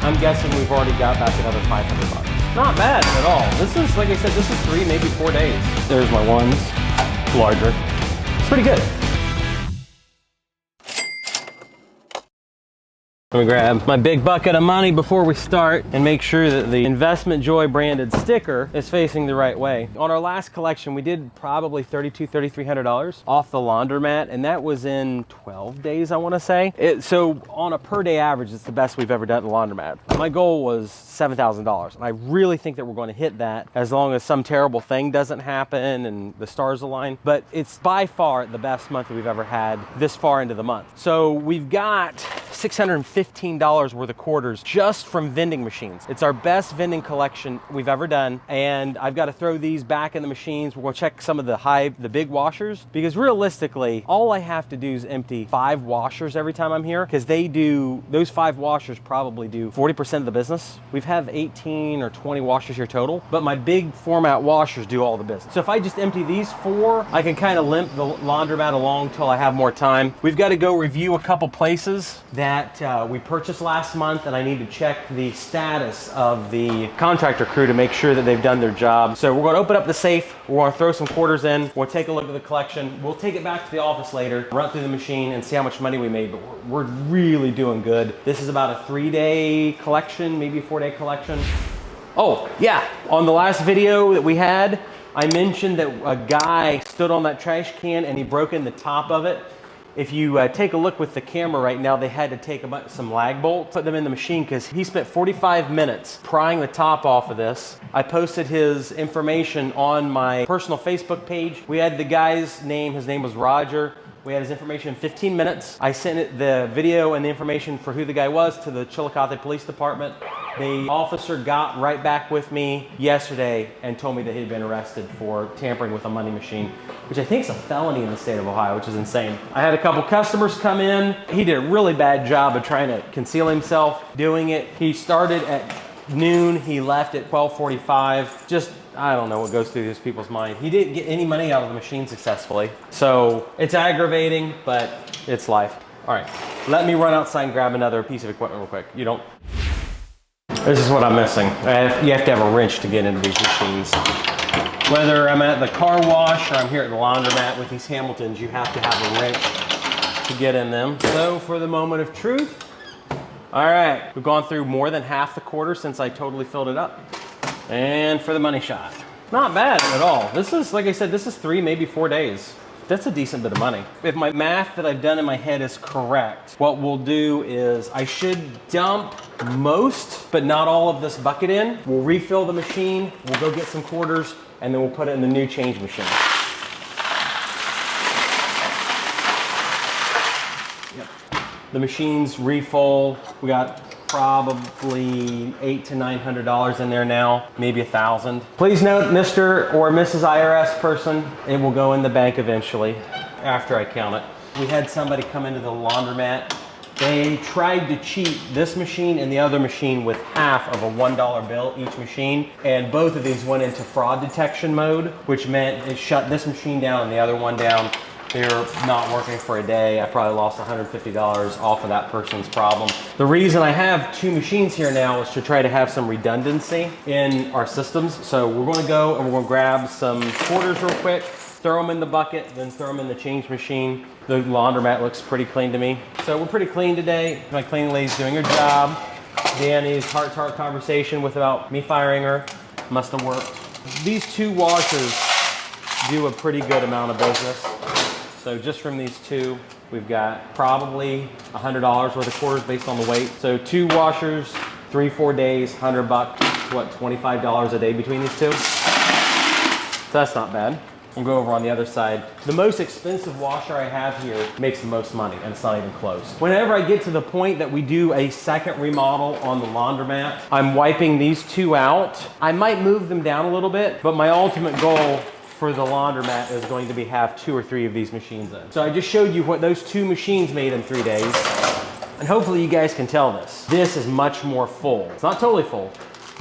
I'm guessing we've already got back another 500 bucks. Not bad at all. This is, like I said, this is 3, maybe 4 days. There's my ones, larger. It's pretty good. Let me grab my big bucket of money before we start and make sure that the Investment Joy branded sticker is facing the right way. On our last collection, we did probably $3,300 off the laundromat, and that was in 12 days, I want to say. So on a per day average, it's the best we've ever done at the laundromat. My goal was $7,000, and I really think that we're going to hit that as long as some terrible thing doesn't happen and the stars align. But it's by far the best month that we've ever had this far into the month. So we've got $615 worth of quarters just from vending machines. It's our best vending collection we've ever done, and I've got to throw these back in the machines. We're going to check some of the big washers, because realistically, all I have to do is empty 5 washers every time I'm here, because those 5 washers probably do 40% of the business. We've have 18 or 20 washers here total, but my big format washers do all the business. So if I just empty these 4, I can kind of limp the laundromat along till I have more time. We've got to go review a couple places that we purchased last month, and I need to check the status of the contractor crew to make sure that they've done their job. So we're going to open up the safe, we're going to throw some quarters in, we'll take a look at the collection, we'll take it back to the office later, run through the machine and see how much money we made, but we're really doing good. This is about a 3-day collection, maybe a 4-day collection. Oh yeah, on the last video that we had, I mentioned that a guy stood on that trash can and he broke in the top of it. If you take a look with the camera right now, they had to take some lag bolts, put them in the machine, because he spent 45 minutes prying the top off of this. I posted his information on my personal Facebook page. We had the guy's name, his name was Roger. We had his information in 15 minutes. I sent the video and the information for who the guy was to the Chillicothe Police Department. The officer got right back with me yesterday and told me that he'd been arrested for tampering with a money machine, which I think is a felony in the state of Ohio, which is insane. I had a couple customers come in. He did a really bad job of trying to conceal himself doing it. He started at noon, he left at 12:45. Just, I don't know what goes through these people's mind. He didn't get any money out of the machine successfully. So it's aggravating, but it's life. All right, let me run outside and grab another piece of equipment real quick. This is what I'm missing. You have to have a wrench to get into these machines. Whether I'm at the car wash or I'm here at the laundromat with these Hamiltons, you have to have a wrench to get in them. So for the moment of truth, all right, we've gone through more than half the quarter since I totally filled it up. And for the money shot, not bad at all. This is, like I said, this is 3, maybe 4 days. That's a decent bit of money. If my math that I've done in my head is correct, what we'll do is I should dump most, but not all of this bucket in. We'll refill the machine, we'll go get some quarters, and then we'll put it in the new change machine. Yep. The machine's refull. We got probably $800 to $900 in there now, maybe $1,000. Please note, Mr. or Mrs. IRS person, it will go in the bank eventually after I count it. We had somebody come into the laundromat. They tried to cheat this machine and the other machine with half of a $1 bill each machine, and both of these went into fraud detection mode, which meant it shut this machine down and the other one down. They're not working for a day. I probably lost $150 off of that person's problem. The reason I have 2 machines here now is to try to have some redundancy in our systems. So we're going to go and we're going to grab some quarters real quick, throw them in the bucket, then throw them in the change machine. The laundromat looks pretty clean to me. So we're pretty clean today. My cleaning lady's doing her job. Danny's heart-to-heart conversation without me firing her must have worked. These 2 washers do a pretty good amount of business. So just from these 2, we've got probably $100 worth of quarters based on the weight. So 2 washers, 3-4 days, $100 bucks, what, $25 a day between these 2? So that's not bad. We'll go over on the other side. The most expensive washer I have here makes the most money, and it's not even close. Whenever I get to the point that we do a second remodel on the laundromat, I'm wiping these 2 out. I might move them down a little bit, but my ultimate goal for the laundromat is going to be have 2 or 3 of these machines in. So I just showed you what those 2 machines made in 3 days. And hopefully you guys can tell this. This is much more full. It's not totally full,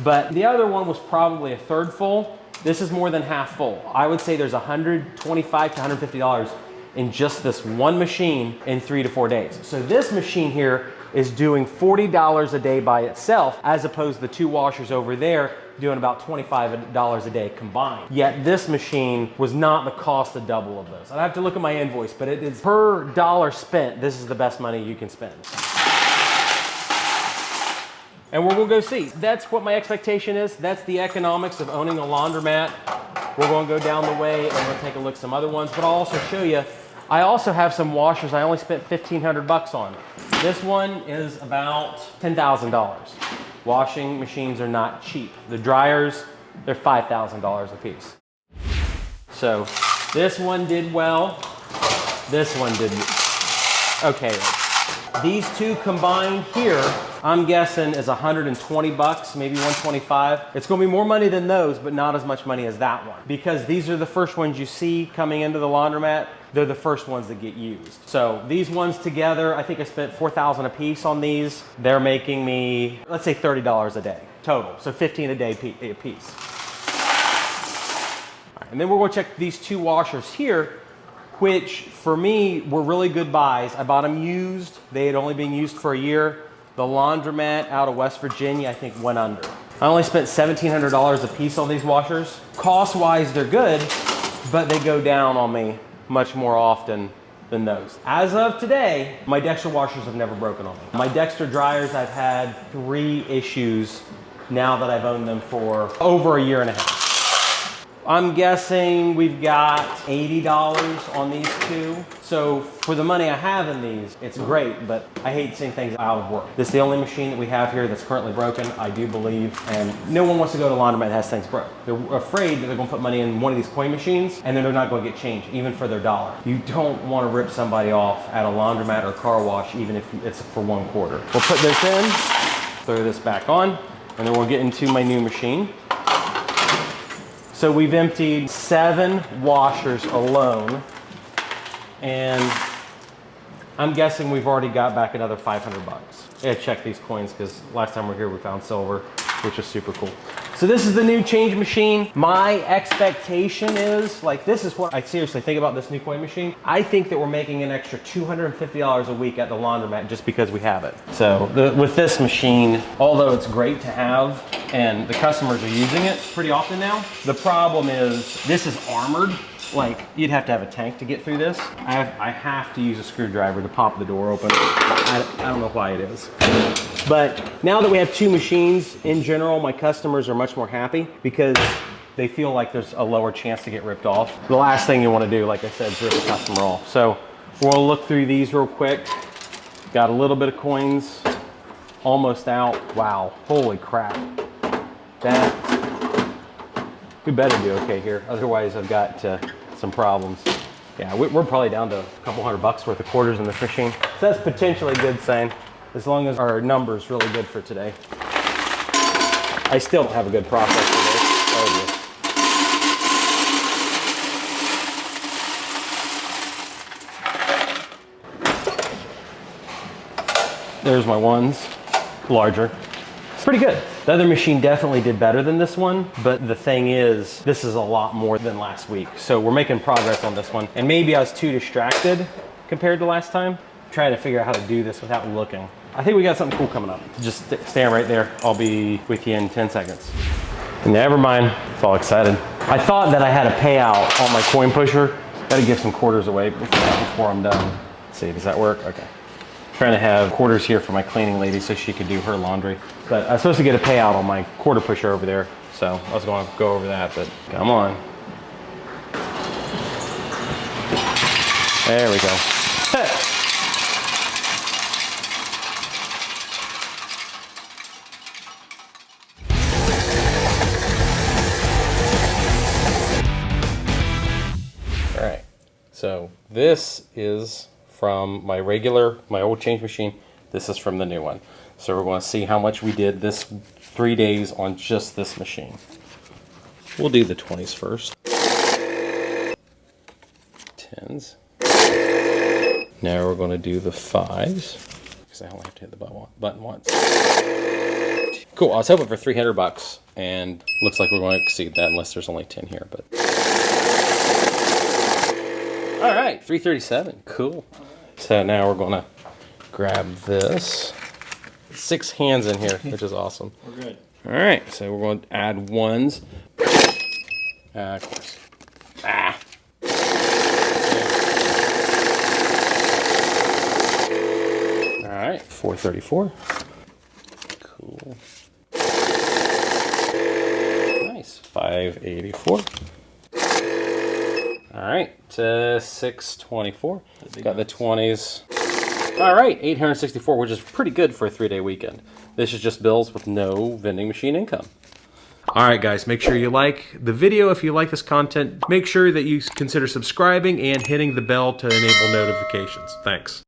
but the other one was probably a third full. This is more than half full. I would say there's $125 to $150 in just this one machine in 3 to 4 days. So this machine here is doing $40 a day by itself, as opposed to the two washers over there doing about $25 a day combined. Yet this machine was not the cost of double of those. I'd have to look at my invoice, but it is per dollar spent, this is the best money you can spend. And we'll go see. That's what my expectation is. That's the economics of owning a laundromat. We're going to go down the way and we'll take a look at some other ones, but I'll also show you, I also have some washers I only spent 1,500 bucks on. This one is about $10,000. Washing machines are not cheap. The dryers, they're $5,000 a piece. So this one did well. This one didn't. Okay, these two combined here, I'm guessing is 120 bucks, maybe 125. It's gonna be more money than those, but not as much money as that one. Because these are the first ones you see coming into the laundromat. They're the first ones that get used. So these ones together, I think I spent $4,000 a piece on these. They're making me, let's say $30 a day total. So 15 a day a piece. All right, and then we're gonna check these two washers here, which for me were really good buys. I bought them used. They had only been used for a year. The laundromat out of West Virginia, I think, went under. I only spent $1,700 a piece on these washers. Cost-wise, they're good, but they go down on me much more often than those. As of today, my Dexter washers have never broken on me. My Dexter dryers, I've had 3 issues now that I've owned them for over a year and a half. I'm guessing we've got $80 on these two. So for the money I have in these, it's great, but I hate seeing things out of work. This is the only machine that we have here that's currently broken, I do believe, and no one wants to go to a laundromat that has things broke. They're afraid that they're gonna put money in one of these coin machines and then they're not gonna get changed, even for their dollar. You don't wanna rip somebody off at a laundromat or car wash, even if it's for 1 quarter. We'll put this in, throw this back on, and then we'll get into my new machine. So we've emptied 7 washers alone, and I'm guessing we've already got back another 500 bucks. I gotta check these coins because last time we were here we found silver, which is super cool. So this is the new change machine. My expectation is, like, this is what I seriously think about this new coin machine. I think that we're making an extra $250 a week at the laundromat just because we have it. So with this machine, although it's great to have and the customers are using it pretty often now, the problem is this is armored. Like, you'd have to have a tank to get through this. I have to use a screwdriver to pop the door open. I don't know why it is. But now that we have 2 machines, in general, my customers are much more happy because they feel like there's a lower chance to get ripped off. The last thing you want to do, like I said, is rip a customer off. So we'll look through these real quick. Got a little bit of coins, almost out. Wow, holy crap. That, we better do okay here. Otherwise I've got some problems. Yeah, we're probably down to a couple $100 worth of quarters in this machine. So that's potentially a good sign, as long as our number's really good for today. I still don't have a good process for this. Oh, there's my ones, larger. It's pretty good. The other machine definitely did better than this one, but the thing is, this is a lot more than last week. So we're making progress on this one. And maybe I was too distracted compared to last time, trying to figure out how to do this without looking. I think we got something cool coming up. Just stand right there. I'll be with you in 10 seconds. Never mind, it's all excited. I thought that I had a payout on my coin pusher. Gotta give some quarters away before I'm done. Let's see, does that work? Okay. Trying to have quarters here for my cleaning lady so she could do her laundry. But I was supposed to get a payout on my quarter pusher over there. So I was going to go over that, but come on. There we go. All right, so this is from my old change machine. This is from the new one. So we're going to see how much we did this 3 days on just this machine. We'll do the 20s first. 10s. Now we're going to do the 5s, because I only have to hit the button once. Cool, I was hoping for 300 bucks, and looks like we're going to exceed that unless there's only 10 here, but. All right, 337, cool. So now we're gonna grab this. 6 hands in here, which is awesome. We're good. All right, so we're going to add ones. Of course. Ah. All right, 434. Cool. Nice, 584. All right, 624. Got the 20s. All right, 864, which is pretty good for a 3-day weekend. This is just bills with no vending machine income. All right, guys, make sure you like the video if you like this content. Make sure that you consider subscribing and hitting the bell to enable notifications. Thanks.